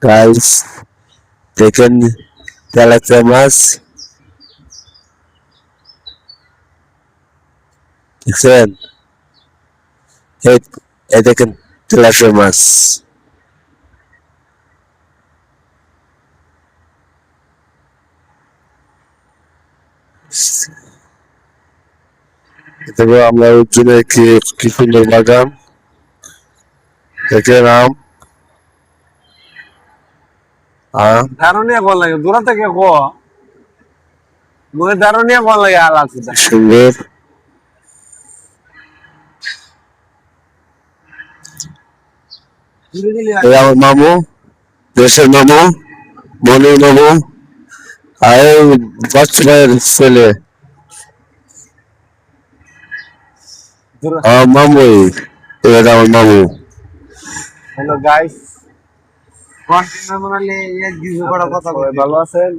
guys দেখেন tilapia মাছ দেখছেন এই এই দেখেন তেলাপিয়া মাছ দেখো আমরা উজ্জনে কি সুন্দর বাগান দেখেন দারুণিয়া কোন লাগে দূরা থেকে কো মুখে দারুণিয়া কোন লাগে আলাদা সুন্দর এই আমার মামু দেশের মামু মনির মামু আর এই বাচ্চা ভাইয়ের ছেলে আমার মামুই এটা আমার মামু হ্যালো গাইস কন্টিনিউ করলে এই জিজু বড় কথা ভালো আছেন